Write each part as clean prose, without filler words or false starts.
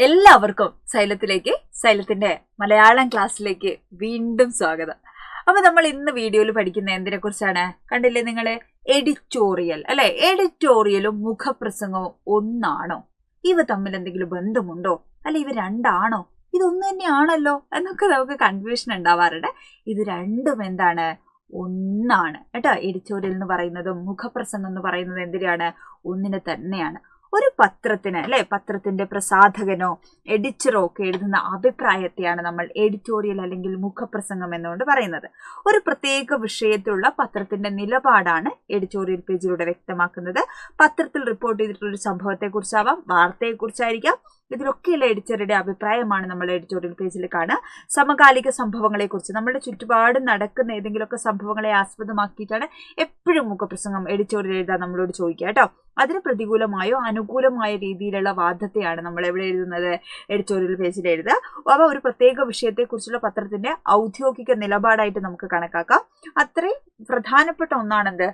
എല്ലാവർക്കും സൈലത്തിന്റെ മലയാളം ക്ലാസ്സിലേക്ക് വീണ്ടും സ്വാഗതം. അപ്പൊ നമ്മൾ ഇന്ന് വീഡിയോയിൽ പഠിക്കുന്ന എന്തിനെ കുറിച്ചാണ്? കണ്ടില്ലേ നിങ്ങള്? എഡിറ്റോറിയൽ അല്ലെ? എഡിറ്റോറിയലും മുഖപ്രസംഗവും ഒന്നാണോ? ഇവ തമ്മിൽ എന്തെങ്കിലും ബന്ധമുണ്ടോ? അല്ലെ ഇവ രണ്ടാണോ? ഇതൊന്നു തന്നെയാണല്ലോ എന്നൊക്കെ നമുക്ക് കൺഫ്യൂഷൻ ഉണ്ടാവാറുണ്ട്. ഇത് രണ്ടും എന്താണ്? ഒന്നാണ് കേട്ടോ. എഡിറ്റോറിയൽ എന്ന് പറയുന്നതും മുഖപ്രസംഗം എന്ന് പറയുന്നത് എന്തിനാണ്? ഒന്നിന് തന്നെയാണ്. ഒരു പത്രത്തിന് അല്ലെ, പത്രത്തിന്റെ പ്രസാധകനോ എഡിറ്ററോ ഒക്കെ എഴുതുന്ന അഭിപ്രായത്തെയാണ് നമ്മൾ എഡിറ്റോറിയൽ അല്ലെങ്കിൽ മുഖപ്രസംഗം എന്നുകൊണ്ട് പറയുന്നത്. ഒരു പ്രത്യേക വിഷയത്തിലുള്ള പത്രത്തിന്റെ നിലപാടാണ് എഡിറ്റോറിയൽ പേജിലൂടെ വ്യക്തമാക്കുന്നത്. പത്രത്തിൽ റിപ്പോർട്ട് ചെയ്തിട്ടുള്ള ഒരു സംഭവത്തെ കുറിച്ചാവാം, വാർത്തയെ കുറിച്ചായിരിക്കാം. ഇതിലൊക്കെയുള്ള എഡിറ്ററുടെ അഭിപ്രായമാണ് നമ്മൾ എഡിറ്റോറിയൽ പേജിൽ കാണുക. സമകാലിക സംഭവങ്ങളെ കുറിച്ച്, നമ്മുടെ ചുറ്റുപാടും നടക്കുന്ന ഏതെങ്കിലുമൊക്കെ സംഭവങ്ങളെ ആസ്പദമാക്കിയിട്ടാണ് എപ്പോഴും മുഖപ്രസംഗം എഡിറ്റോറിയൽ എഴുതാൻ നമ്മളോട് ചോദിക്കുക കേട്ടോ. അതിന് പ്രതികൂലമായോ അനുകൂലമായ രീതിയിലുള്ള വാദത്തെയാണ് നമ്മൾ എവിടെ എഴുതുന്നത്? എഡിറ്റോറിയൽ പേജിൽ എഴുതുക. അപ്പോൾ ഒരു പ്രത്യേക വിഷയത്തെക്കുറിച്ചുള്ള പത്രത്തിന്റെ ഔദ്യോഗിക നിലപാടായിട്ട് നമുക്ക് കണക്കാക്കാം. അത്രയും പ്രധാനപ്പെട്ട ഒന്നാണെന്ത്?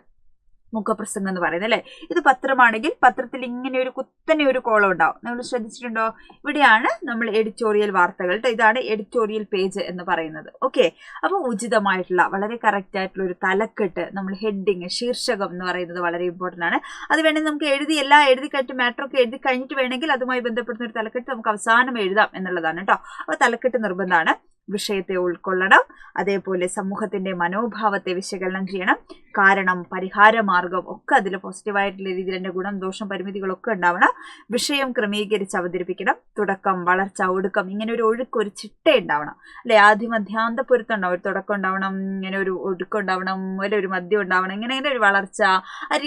മുഖപ്രസംഗം എന്ന് പറയുന്നത് അല്ലെ. ഇത് പത്രമാണെങ്കിൽ പത്രത്തിൽ ഇങ്ങനെ ഒരു കുത്തനെ ഒരു കോളം ഉണ്ടാവും. നിങ്ങൾ ശ്രദ്ധിച്ചിട്ടുണ്ടോ? ഇവിടെയാണ് നമ്മൾ എഡിറ്റോറിയൽ വാർത്തകൾ. ഇതാണ് എഡിറ്റോറിയൽ പേജ് എന്ന് പറയുന്നത്. ഓക്കെ, അപ്പോൾ ഉചിതമായിട്ടുള്ള വളരെ കറക്റ്റ് ആയിട്ടുള്ള ഒരു തലക്കെട്ട്, നമ്മൾ ഹെഡിങ്, ശീർഷകം എന്ന് പറയുന്നത് വളരെ ഇമ്പോർട്ടൻ്റ് ആണ്. അത് വേണമെങ്കിൽ നമുക്ക് എഴുതി കഴിഞ്ഞിട്ട് മാറ്ററൊക്കെ എഴുതി കഴിഞ്ഞിട്ട് വേണമെങ്കിൽ അതുമായി ബന്ധപ്പെടുന്ന ഒരു തലക്കെട്ട് നമുക്ക് അവസാനം എഴുതാം എന്നുള്ളതാണ് കേട്ടോ. അപ്പോൾ തലക്കെട്ട് നിർബന്ധമാണ്. വിഷയത്തെ ഉൾക്കൊള്ളണം. അതേപോലെ സമൂഹത്തിന്റെ മനോഭാവത്തെ വിശകലനം ചെയ്യണം. കാരണം, പരിഹാരമാർഗം ഒക്കെ അതിൽ പോസിറ്റീവായിട്ടുള്ള രീതിയിൽ തന്നെ ഗുണം, ദോഷം, പരിമിതികളൊക്കെ ഉണ്ടാവണം. വിഷയം ക്രമീകരിച്ച് അവതരിപ്പിക്കണം. തുടക്കം, വളർച്ച, ഒടുക്കം, ഇങ്ങനെ ഒരു ഒഴുക്ക്, ഒരു ചിട്ട ഉണ്ടാവണം അല്ലെ. ആദ്യം മധ്യാന്തപുരത്തം ഉണ്ടാവും, ഒരു തുടക്കം ഉണ്ടാവണം, ഇങ്ങനെ ഒരു ഒടുക്കം ഉണ്ടാവണം, ഒരു മദ്യം ഉണ്ടാവണം, ഇങ്ങനെ ഒരു വളർച്ച.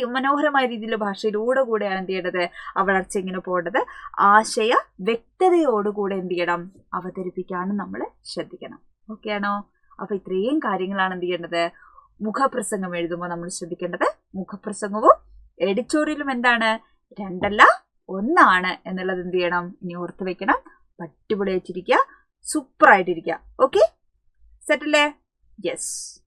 മനോഹരമായ രീതിയിൽ ഭാഷയിലൂടെ കൂടെയാണ് എന്ത് ചെയ്യേണ്ടത്? ആ വളർച്ച ഇങ്ങനെ പോകേണ്ടത്. ആശയ വ്യക്തതയോടുകൂടെ എന്ത് ചെയ്യണം? അവതരിപ്പിക്കാനും നമ്മൾ ശ്രദ്ധിക്കണം. ഓക്കെ ആണോ? അപ്പൊ ഇത്രയും കാര്യങ്ങളാണ് എന്ത് ചെയ്യേണ്ടത്? മുഖപ്രസംഗം എഴുതുമ്പോൾ നമ്മൾ ശ്രദ്ധിക്കേണ്ടത്. മുഖപ്രസംഗവും എഡിറ്റോറിയലും എന്താണ്? രണ്ടല്ല, ഒന്നാണ് എന്നുള്ളത് എന്ത് ചെയ്യണം? ഇനി ഓർത്ത് വെക്കണം. അടിപൊളിയായിട്ടിരിക്കുക, സൂപ്പർ ആയിട്ടിരിക്കുക. ഓക്കെ, സെറ്റല്ലേ? യെസ്.